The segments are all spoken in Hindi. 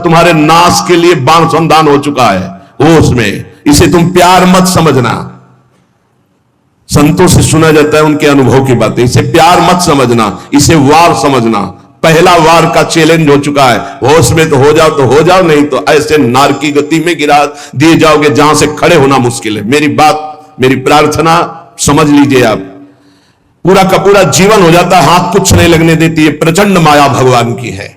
तुम्हारे नाश के लिए बाण संधान हो चुका है। होश में इसे तुम प्यार मत समझना। संतों से सुना जाता है उनके अनुभव की बातें, इसे प्यार मत समझना, इसे वार समझना। पहला वार का चैलेंज हो चुका है। होश में तो हो जाओ, नहीं तो ऐसे नार की गति में गिरा दिए जाओगे जहां से खड़े होना मुश्किल है। मेरी बात, मेरी प्रार्थना समझ लीजिए आप। पूरा का पूरा जीवन हो जाता है, हाथ कुछ नहीं लगने देती है। प्रचंड माया भगवान की है।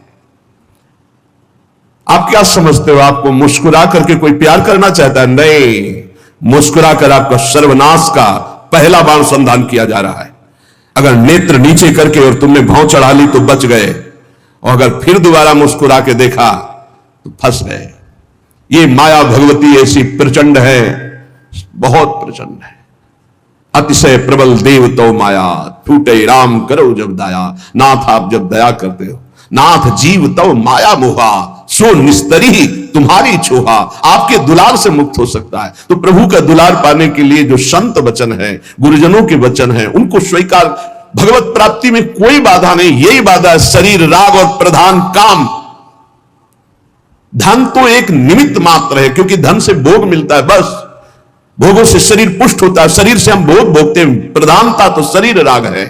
आप क्या समझते हो आपको मुस्कुरा करके कोई प्यार करना चाहता है? नहीं, मुस्कुरा कर आपका सर्वनाश का पहला बाण संधान किया जा रहा है। अगर नेत्र नीचे करके और तुमने भाव चढ़ा ली तो बच गए, और अगर फिर दोबारा मुस्कुरा के देखा तो फंस गए। ये माया भगवती ऐसी प्रचंड है, बहुत प्रचंड है। अतिशय प्रबल देव तो माया, टूटे राम करो जब दया। नाथ आप जब दया करते हो, नाथ जीव तो माया मोहा, सो निस्तरी तुम्हारी छोहा। आपके दुलार से मुक्त हो सकता है। तो प्रभु का दुलार पाने के लिए जो संत वचन है, गुरुजनों के वचन है, उनको स्वीकार। भगवत प्राप्ति में कोई बाधा नहीं, यही बाधा है शरीर, राग और प्रधान काम। धन तो एक निमित्त मात्र है, क्योंकि धन से भोग मिलता है, बस भोगों से शरीर पुष्ट होता है, शरीर से हम भोग भोगते हैं। प्रधानता तो शरीर राग है।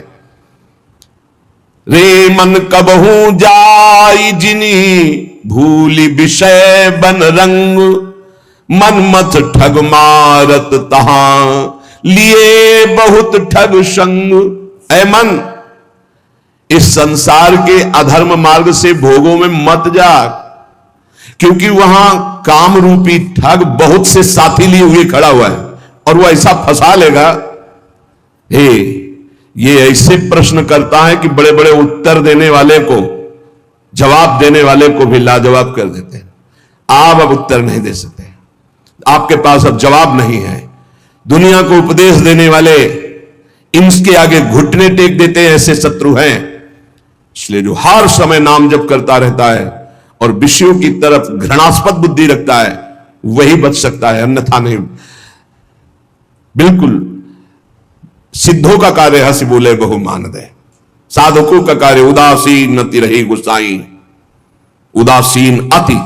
रे मन कबहू जाई जिनी, भूली विषय बन रंग। मन मत ठग मारत तहां, लिए बहुत ठग संग। ऐ मन, इस संसार के अधर्म मार्ग से भोगों में मत जा, क्योंकि वहां काम रूपी ठग बहुत से साथी लिए हुए खड़ा हुआ है, और वो ऐसा फंसा लेगा। ये ऐसे प्रश्न करता है कि बड़े बड़े उत्तर देने वाले को, जवाब देने वाले को भी लाजवाब कर देते हैं। आप अब उत्तर नहीं दे सकते, आपके पास अब जवाब नहीं है। दुनिया को उपदेश देने वाले इनके आगे घुटने टेक देते हैं, ऐसे शत्रु हैं। इसलिए जो हर समय नाम जप करता रहता है और विषयों की तरफ घृणास्पद बुद्धि रखता है, वही बच सकता है, अन्यथा नहीं। बिल्कुल सिद्धों का कार्य हंसी बोले बहु मान दे, साधकों का कार्य उदासीन अति रही गुसाई। उदासीन अति,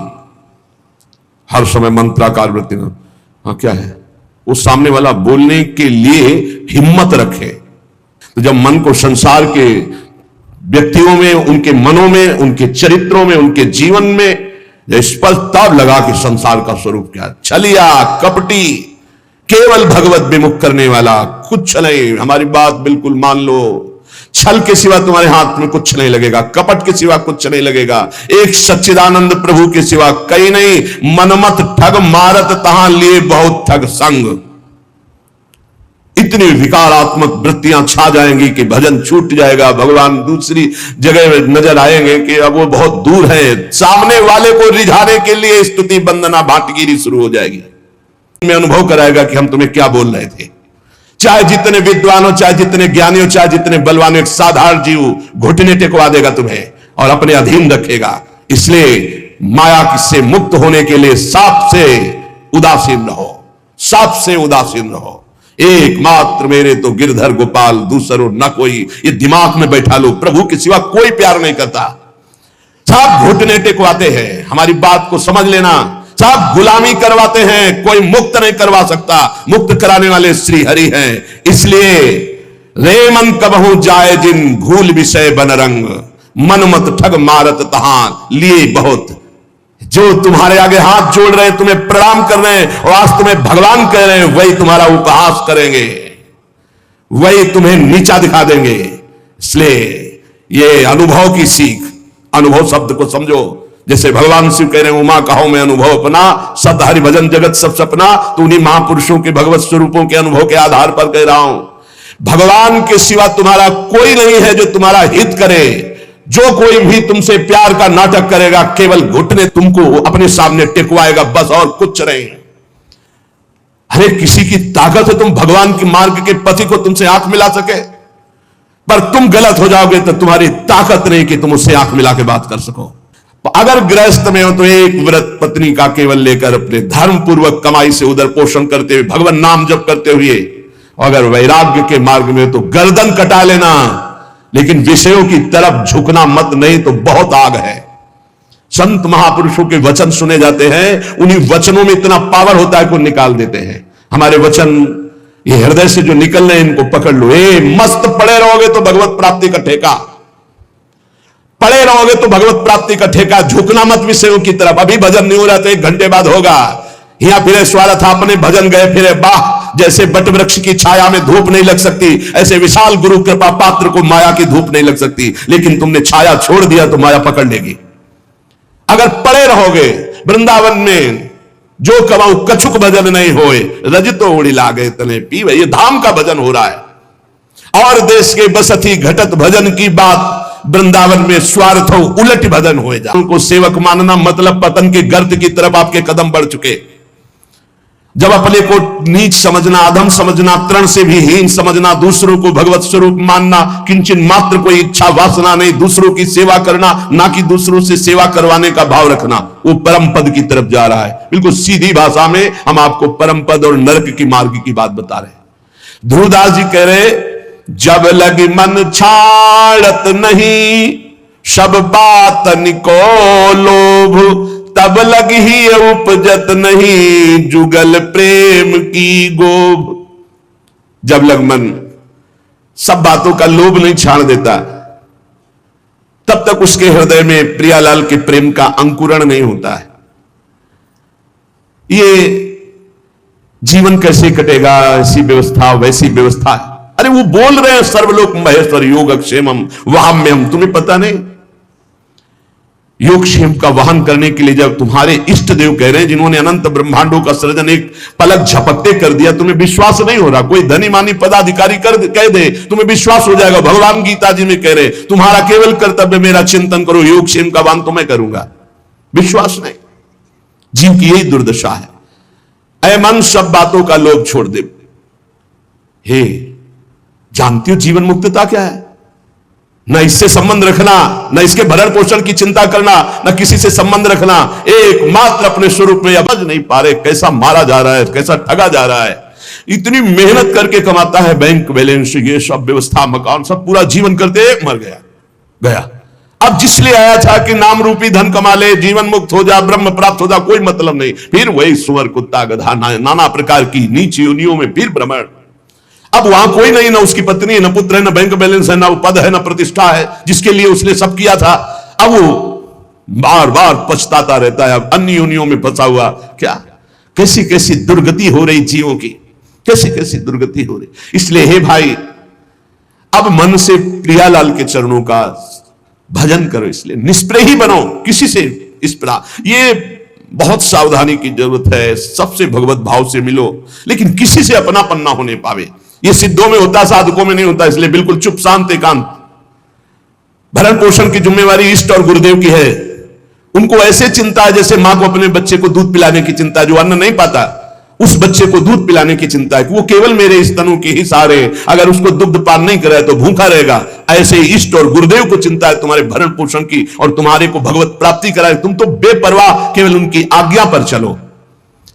हर समय मंत्राकार वृत्ति में। हाँ क्या है, वो सामने वाला बोलने के लिए हिम्मत रखे। तो जब मन को संसार के व्यक्तियों में, उनके मनों में, उनके चरित्रों में, उनके जीवन में स्पष्ट तब लगा कि संसार का स्वरूप क्या है। छलिया कपटी, केवल भगवत विमुख करने वाला, कुछ नहीं। हमारी बात बिल्कुल मान लो। छल के सिवा तुम्हारे हाथ में कुछ नहीं लगेगा, कपट के सिवा कुछ नहीं लगेगा, एक सच्चिदानंद प्रभु के सिवा कहीं नहीं। मनमत ठग मारत तहां, लिए बहुत ठग संग। इतनी विकारात्मक वृत्तियां छा जाएंगी कि भजन छूट जाएगा। भगवान दूसरी जगह नजर आएंगे कि अब वो बहुत दूर है। सामने वाले को रिझाने के लिए स्तुति वंदना भाटगिरी शुरू हो जाएगी। में अनुभव कराएगा कि हम तुम्हें क्या बोल रहे थे। चाहे जितने विद्वान हो, चाहे जितने ज्ञानी हो, चाहे जितने बलवान, एक साधारण जीव घुटने टेकवा देगा तुम्हें और अपने अधीन रखेगा। इसलिए माया से मुक्त होने के लिए साप से उदासीन रहो, साप से उदासीन रहो। एकमात्र मेरे तो गिरधर गोपाल, दूसरो न कोई। ये दिमाग में बैठा लो, प्रभु के सिवा कोई प्यार नहीं करता। सब घुटने टेकवाते हैं, हमारी बात को समझ लेना। सब गुलामी करवाते हैं, कोई मुक्त नहीं करवा सकता। मुक्त कराने वाले श्री हरि हैं। इसलिए रे मन कबहू जाए जिन, भूल विषय बन रंग। मन मत ठग मारत तहां, लिए बहुत। जो तुम्हारे आगे हाथ जोड़ रहे हैं, तुम्हें प्रणाम कर रहे हैं और आज तुम्हें भगवान कह रहे हैं, वही तुम्हारा उपहास करेंगे, वही तुम्हें नीचा दिखा देंगे। इसलिए ये अनुभव की सीख, अनुभव शब्द को समझो। जैसे भगवान शिव कह रहे हैं, उमा कहो मैं अनुभव अपना, सत हरि भजन जगत सब सपना। तो उन्हीं महापुरुषों के भगवत स्वरूपों के अनुभव के आधार पर कह रहा हूं। भगवान के सिवा तुम्हारा कोई नहीं है जो तुम्हारा हित करे। जो कोई भी तुमसे प्यार का नाटक करेगा, केवल घुटने तुमको अपने सामने टिकवाएगा, बस, और कुछ नहीं। अरे किसी की ताकत है तुम भगवान के मार्ग के पति को तुमसे आंख मिला सके, पर तुम गलत हो जाओगे तो तुम्हारी ताकत नहीं कि तुम उससे आंख मिला के बात कर सको। अगर गृहस्थ में हो तो एक व्रत पत्नी का केवल लेकर अपने धर्म पूर्वक कमाई से उदर पोषण करते हुए, भगवान नाम जप करते हुए। अगर वैराग्य के मार्ग में हो तो गर्दन कटा लेना, लेकिन विषयों की तरफ झुकना मत, नहीं तो बहुत आग है। संत महापुरुषों के वचन सुने जाते हैं, उन्हीं वचनों में इतना पावर होता है कि निकाल देते हैं। हमारे वचन ये हृदय से जो निकल रहे हैं इनको पकड़ लो। मस्त पड़े रहोगे तो भगवत प्राप्ति का ठेका, पड़े रहोगे तो भगवत प्राप्ति का ठेका। झुकना मत विषयों की तरफ। अभी भजन नहीं हो रहा तो 1 घंटे बाद होगा। यहां फिरे स्वार्थ अपने भजन गए फिरे बाह। जैसे बट वृक्ष की छाया में धूप नहीं लग सकती, ऐसे विशाल गुरु कृपा पात्र को माया की धूप नहीं लग सकती। लेकिन तुमने छाया छोड़ दिया तो माया पकड़ लेगी। अगर पड़े रहोगे वृंदावन में, जो कमाऊ कछुक भजन नहीं होए, रजतो उड़ी लागे तने पीवे। ये धाम का भजन हो रहा है। और देश के बसती घटत भजन की बात, वृंदावन में स्वार्थ हो उलट भजन हो जा। उनको सेवक मानना मतलब पतन के गर्त की तरफ आपके कदम बढ़ चुके। जब अपने को नीच समझना, अधम समझना, तृण से भी हीन समझना, दूसरों को भगवत स्वरूप मानना, किंचन मात्र कोई इच्छा वासना नहीं, दूसरों की सेवा करना, ना कि दूसरों से सेवा करवाने का भाव रखना, वो परम पद की तरफ जा रहा है। बिल्कुल सीधी भाषा में हम आपको परम पद और नरक की मार्ग की बात बता रहे हैं। ध्रुवदास जी कह रहे, जब लग मन छाड़त नहीं, सब बातन को लोभ, तब लग ही उपजत नहीं, जुगल प्रेम की गोभ। जब लग मन सब बातों का लोभ नहीं छाड़ देता, तब तक उसके हृदय में प्रियालाल के प्रेम का अंकुरण नहीं होता है। ये जीवन कैसे कटेगा, ऐसी व्यवस्था वैसी व्यवस्था है। अरे वो बोल रहे हैं सर्वलोक महेश्वर योगक्षेमम वहाम्यम, तुम्हें पता नहीं? योगक्षेम का वहन करने के लिए जब तुम्हारे इष्ट देव कह रहे हैं, जिन्होंने अनंत ब्रह्मांडों का सृजन एक पलक झपकते कर दिया, तुम्हें विश्वास नहीं हो रहा। कोई धनी मानी पदाधिकारी कह दे, तुम्हें विश्वास हो जाएगा। भगवान गीता जी में कह रहे, तुम्हारा केवल कर्तव्य मेरा चिंतन करो, योगक्षेम का वहन तो मैं करूंगा। विश्वास नहीं। जीव की यही दुर्दशा है। ऐ मन सब बातों का लोभ छोड़ दे। हे, जानती हो जीवन मुक्तता क्या है? न इससे संबंध रखना, न इसके भरण पोषण की चिंता करना, न किसी से संबंध रखना, एकमात्र अपने स्वरूप में समझ नहीं पा रहे कैसा मारा जा रहा है, कैसा ठगा जा रहा है। इतनी मेहनत करके कमाता है, बैंक बैलेंस, ये सब व्यवस्था, मकान, सब पूरा जीवन करते मर गया। अब जिसलिए आया था कि नाम रूपी धन कमा ले, जीवन मुक्त हो जा, ब्रह्म प्राप्त हो जा, कोई मतलब नहीं। फिर वही सुअर कुत्ता गधा नाना प्रकार की नीच योनियों में फिर भ्रमण। अब वहां कोई नहीं, ना उसकी पत्नी है, ना पुत्र है, ना बैंक बैलेंस है, ना पद है, ना प्रतिष्ठा है, जिसके लिए उसने सब किया था। अब वो बार बार पछताता रहता है। अब अन्य योनियों में फंसा हुआ। क्या कैसी कैसी दुर्गति हो रही जीवों की, कैसी कैसी दुर्गति हो रही। इसलिए हे भाई, अब मन से प्रियालाल के चरणों का भजन करो। इसलिए निष्प्रेही बनो, किसी से स्प्रा। ये बहुत सावधानी की जरूरत है। सबसे भगवत भाव से मिलो, लेकिन किसी से अपनापन ना होने पावे। ये सिद्धों में होता, साधकों में नहीं होता। इसलिए बिल्कुल चुप शांत एकांत। भरण पोषण की जिम्मेवारी इष्ट और गुरुदेव की है। उनको ऐसे चिंता है जैसे मां को अपने बच्चे को दूध पिलाने की चिंता है। जो अन्न नहीं पाता, उस बच्चे को दूध पिलाने की चिंता है कि वो केवल मेरे स्तनों के ही सहारे, अगर उसको दुग्ध पान नहीं कराए तो भूखा रहेगा। ऐसे ही इष्ट और गुरुदेव को चिंता है तुम्हारे भरण पोषण की और तुम्हारे को भगवत प्राप्ति कराए। तुम तो बेपरवाह केवल उनकी आज्ञा पर चलो।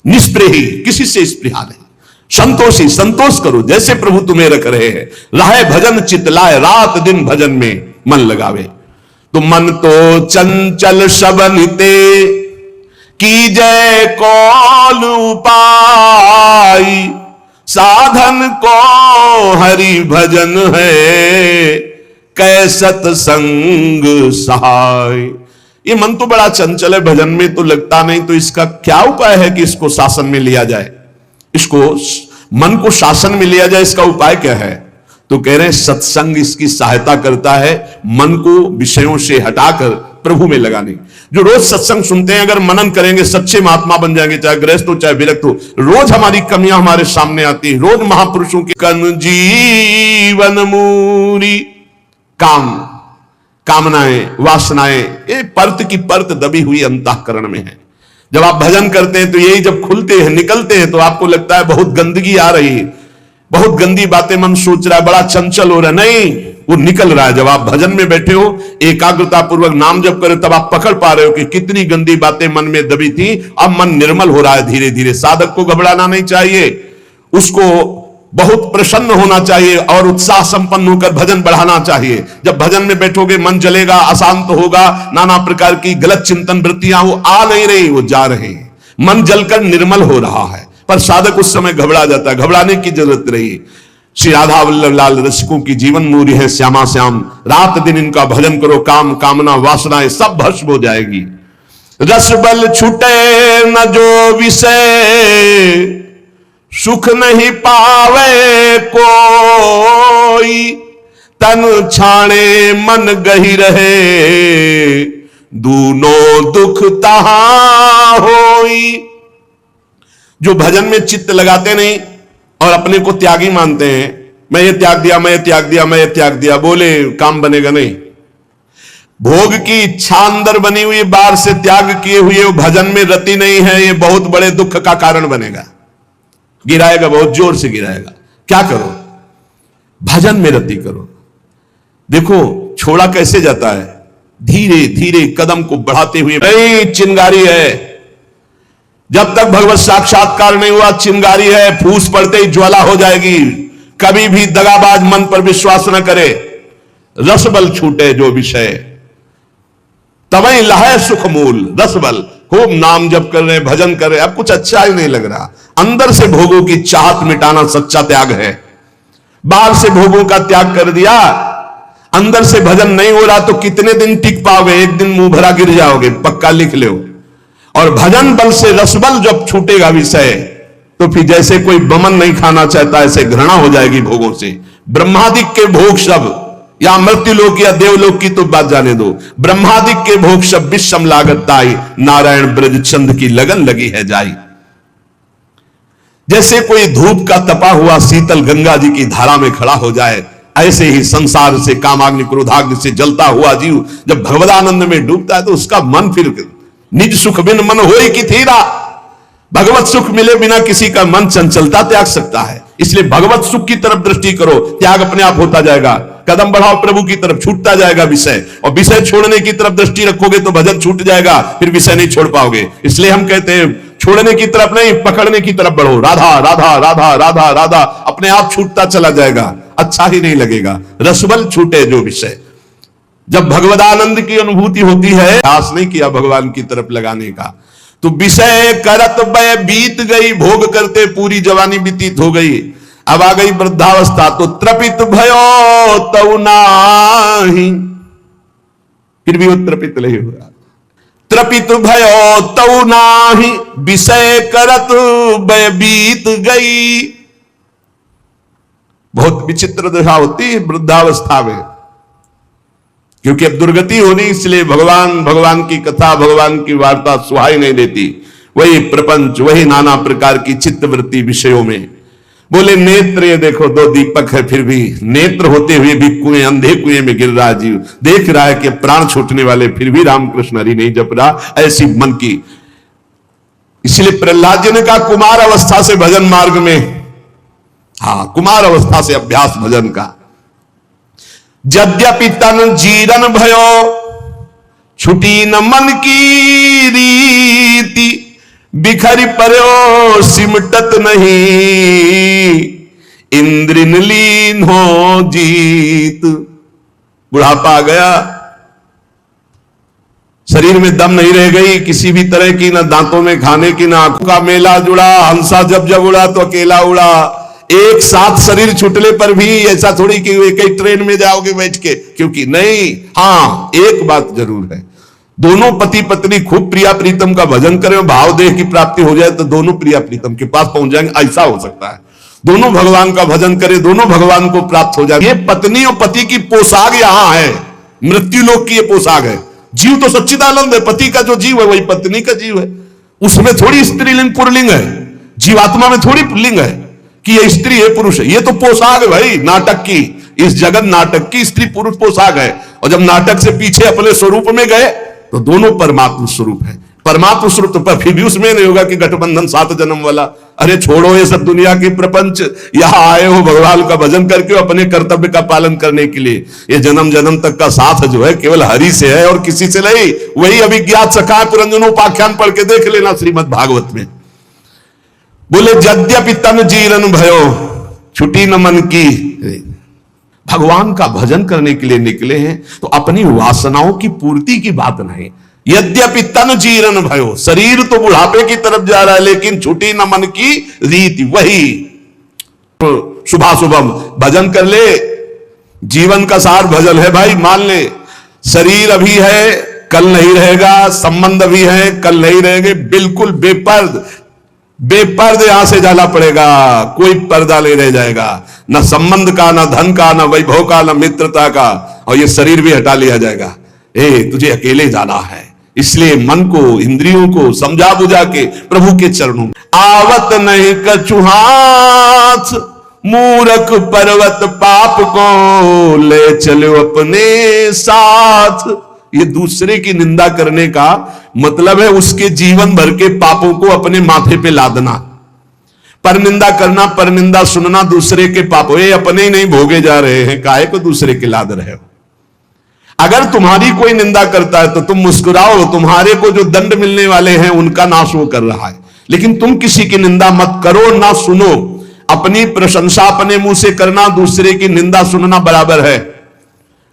निष्प्रेही, किसी से स्पृहा नहीं। संतोषी, संतोष करो जैसे प्रभु तुम्हें रख रहे हैं। राहे भजन चितलाए, रात दिन भजन में मन लगावे। तो मन तो चंचल शबनिते, की जय कौन उपाय, साधन को हरि भजन है, कैसत संग सहाय। ये मन तो बड़ा चंचल है, भजन में तो लगता नहीं। तो इसका क्या उपाय है कि इसको शासन में लिया जाए? इसको मन को शासन में लिया जाए, इसका उपाय क्या है? तो कह रहे हैं सत्संग इसकी सहायता करता है मन को विषयों से हटाकर प्रभु में लगाने। जो रोज सत्संग सुनते हैं, अगर मनन करेंगे, सच्चे महात्मा बन जाएंगे, चाहे गृहस्थ हो चाहे विरक्त हो। रोज हमारी कमियां हमारे सामने आती है। रोज महापुरुषों के कन जीवन मूरी, काम, कामनाएं, वासनाएं, ये परत की परत दबी हुई अंतःकरण में है। जब आप भजन करते हैं तो यही जब खुलते हैं, निकलते हैं, तो आपको लगता है बहुत गंदगी आ रही है, बहुत गंदी बातें मन सोच रहा है, बड़ा चंचल हो रहा है। नहीं, वो निकल रहा है। जब आप भजन में बैठे हो, एकाग्रता पूर्वक नाम जप करें, तब आप पकड़ पा रहे हो कि कितनी गंदी बातें मन में दबी थी, अब मन निर्मल हो रहा है धीरे धीरे। साधक को घबराना नहीं चाहिए, उसको बहुत प्रसन्न होना चाहिए और उत्साह संपन्न होकर भजन बढ़ाना चाहिए। जब भजन में बैठोगे मन जलेगा, अशांत होगा, नाना प्रकार की गलत चिंतन वृत्तियां वो आ नहीं रही, वो जा रहे हैं, मन जलकर निर्मल हो रहा है। पर साधक उस समय घबरा जाता है, घबराने की जरूरत नहीं। श्री राधा वल्लभ लाल रसिकों की जीवन मूरी है श्यामा श्याम, रात दिन इनका भजन करो, काम कामना वासनाएं सब भस्म हो जाएगी। रस बल छूटे न जो विषय, सुख नहीं पावे कोई, तन छाणे मन गही रहे, दूनों दुख तहां होई। जो भजन में चित्त लगाते नहीं और अपने को त्यागी मानते हैं, मैं ये त्याग दिया, मैं ये त्याग दिया, मैं ये त्याग दिया, बोले काम बनेगा नहीं। भोग की इच्छा अंदर बनी हुई, बाहर से त्याग किए हुए वो भजन में रति नहीं है, ये बहुत बड़े दुख का कारण बनेगा, गिराएगा, बहुत जोर से गिराएगा। क्या करो? भजन में रति करो। देखो छोड़ा कैसे जाता है, धीरे धीरे कदम को बढ़ाते हुए। नहीं, चिंगारी है, जब तक भगवत साक्षात्कार नहीं हुआ चिंगारी है, फूस पड़ते ही ज्वाला हो जाएगी। कभी भी दगाबाज मन पर विश्वास न करे। रस बल छूटे जो विषय, तवई लहै सुख मूल। रस बल, खूब नाम जप कर रहे, भजन कर रहे, अब कुछ अच्छा ही नहीं लग रहा। अंदर से भोगों की चाहत मिटाना सच्चा त्याग है। बाहर से भोगों का त्याग कर दिया, अंदर से भजन नहीं हो रहा तो कितने दिन टिक पाओगे? एक दिन मुंह भरा गिर जाओगे, पक्का लिख लो। और भजन बल से रसबल जब छूटेगा विषय, तो फिर जैसे कोई बमन नहीं खाना चाहता, ऐसे घृणा हो जाएगी भोगों से। ब्रह्मादिक के भोग सब, या मृत्युलोक या देवलोक की तो बात जाने दो, ब्रह्मादिक के भोग सब विषम लागत ताई, नारायण ब्रज चंद की लगन लगी है जाई। जैसे कोई धूप का तपा हुआ शीतल गंगा जी की धारा में खड़ा हो जाए, ऐसे ही संसार से कामाग्नि क्रोधाग्नि से जलता हुआ जीव जब भगवदानंद में डूबता है तो उसका मन फिर निज सुख बिन मन होई की थीरा। भगवत सुख मिले बिना किसी का मन चंचलता त्याग सकता है। इसलिए भगवत सुख की तरफ दृष्टि करो, त्याग अपने आप होता जाएगा। कदम बढ़ाओ प्रभु की तरफ, छूटता जाएगा विषय। और विषय छोड़ने की तरफ दृष्टि रखोगे तो भजन छूट जाएगा, फिर विषय नहीं छोड़ पाओगे। इसलिए हम कहते हैं छोड़ने की तरफ नहीं, पकड़ने की तरफ बढ़ो। राधा राधा राधा राधा राधा, अपने आप छूटता चला जाएगा, अच्छा ही नहीं लगेगा। रसबल छूटे जो विषय। जब भगवदानंद की अनुभूति होती है, आस नहीं किया भगवान की तरफ लगाने का, तो विषय करत बय बीत गई, भोग करते पूरी जवानी व्यतीत हो गई। अब आ गई वृद्धावस्था, तो त्रपित भयो तऊ नाही, फिर भी वो त्रपित नहीं हुआ। त्रपित भयो तऊ नाही, विषय करत बय बीत गई। बहुत विचित्र दशा होती है वृद्धावस्था में, क्योंकि अब दुर्गति होनी, इसलिए भगवान की कथा, भगवान की वार्ता सुहाई नहीं देती। वही प्रपंच, वही नाना प्रकार की चित्तवृत्ति विषयों में। बोले नेत्र, ये देखो दो दीपक है, फिर भी नेत्र होते हुए भी कुएं, अंधे कुएं में गिर रहा जीव। देख रहा है कि प्राण छूटने वाले, फिर भी रामकृष्ण हरि नहीं जप रहा, ऐसी मन की। इसलिए प्रहलाद जी ने कहा कुमार अवस्था से भजन मार्ग में, हाँ कुमार अवस्था से अभ्यास भजन का। यद्यपि तन जीरन भयो, छुटी न मन की रीति, बिखरी पर्यो सिमटत नहीं, इंद्रिन लीन हो जीत। बुढ़ापा आ गया, शरीर में दम नहीं रह गई किसी भी तरह की, ना दांतों में खाने की, ना आंखों का मेला जुड़ा। हंसा जब जब उड़ा तो अकेला उड़ा। एक साथ शरीर छूटने पर भी ऐसा थोड़ी कि एक ही ट्रेन में जाओगे बैठ के, क्योंकि नहीं। हाँ एक बात जरूर है, दोनों पति पत्नी खूब प्रिया प्रीतम का भजन करें, भाव देह की प्राप्ति हो जाए तो दोनों प्रिया प्रीतम के पास पहुंच जाएंगे, ऐसा हो सकता है। दोनों भगवान का भजन करें, दोनों भगवान को प्राप्त हो जाए। ये पत्नी और पति की पोशाक यहां है, मृत्यु लोक की ये पोशाक है। जीव तो सच्चिदानंद है, पति का जो जीव है वही पत्नी का जीव है। उसमें थोड़ी स्त्रीलिंग पुरलिंग है, जीवात्मा में थोड़ी लिंग है कि ये स्त्री है पुरुष है। ये तो पोशाक है भाई नाटक की, इस जगत नाटक की स्त्री पुरुष पोशाक है। और जब नाटक से पीछे अपने स्वरूप में गए तो दोनों परमात्मा स्वरूप है। परमात्मा स्वरूप तो पर फिर भी उसमें नहीं होगा कि गठबंधन 7 जन्म वाला। अरे छोड़ो ये सब दुनिया की प्रपंच, यहां आए हो भगवान का भजन करके अपने कर्तव्य का पालन करने के लिए। ये जन्म जन्म तक का साथ जो है केवल हरि से है और किसी से नहीं। वही अभिज्ञात सखा पुरंजनोपाख्यान पढ़ के देख लेना श्रीमद् भागवत में। बोले यद्यपि तन जीरन भयो, छुटी न मन की। भगवान का भजन करने के लिए निकले हैं तो अपनी वासनाओं की पूर्ति की बात नहीं। यद्यपि तन जीर्ण भयो, शरीर तो बुढ़ापे की तरफ जा रहा है, लेकिन छुटी न मन की रीति। वही सुबह सुबह भजन कर ले, जीवन का सार भजन है भाई। मान ले शरीर अभी है, कल नहीं रहेगा, संबंध भी है, कल नहीं रहेंगे, बिल्कुल बेपर्द यहां से जाना पड़ेगा, कोई पर्दा नहीं रह जाएगा, ना संबंध का, ना धन का, ना वैभव का, ना मित्रता का, और ये शरीर भी हटा लिया जाएगा। तुझे अकेले जाना है, इसलिए मन को, इंद्रियों को समझा बुझा के प्रभु के चरणों में। आवत नहीं कछु हाथ, मूरख पर्वत पाप को ले चलो अपने साथ। ये दूसरे की निंदा करने का मतलब है उसके जीवन भर के पापों को अपने माथे पे लादना। पर निंदा करना, पर निंदा सुनना दूसरे के पापों, ये अपने ही नहीं भोगे जा रहे हैं, काहे को दूसरे के लाद रहे हो। अगर तुम्हारी कोई निंदा करता है तो तुम मुस्कुराओ, तुम्हारे को जो दंड मिलने वाले हैं उनका नाश वो कर रहा है। लेकिन तुम किसी की निंदा मत करो, ना सुनो। अपनी प्रशंसा अपने मुंह से करना, दूसरे की निंदा सुनना बराबर है।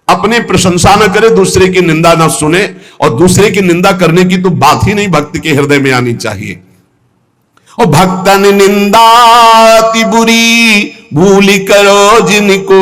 अपनी प्रशंसा न करे, दूसरे की निंदा न सुने, और दूसरे की निंदा करने की तो बात ही नहीं भक्त के हृदय में आनी चाहिए। और भक्तन निंदा अति बुरी, भूली करो जिनको।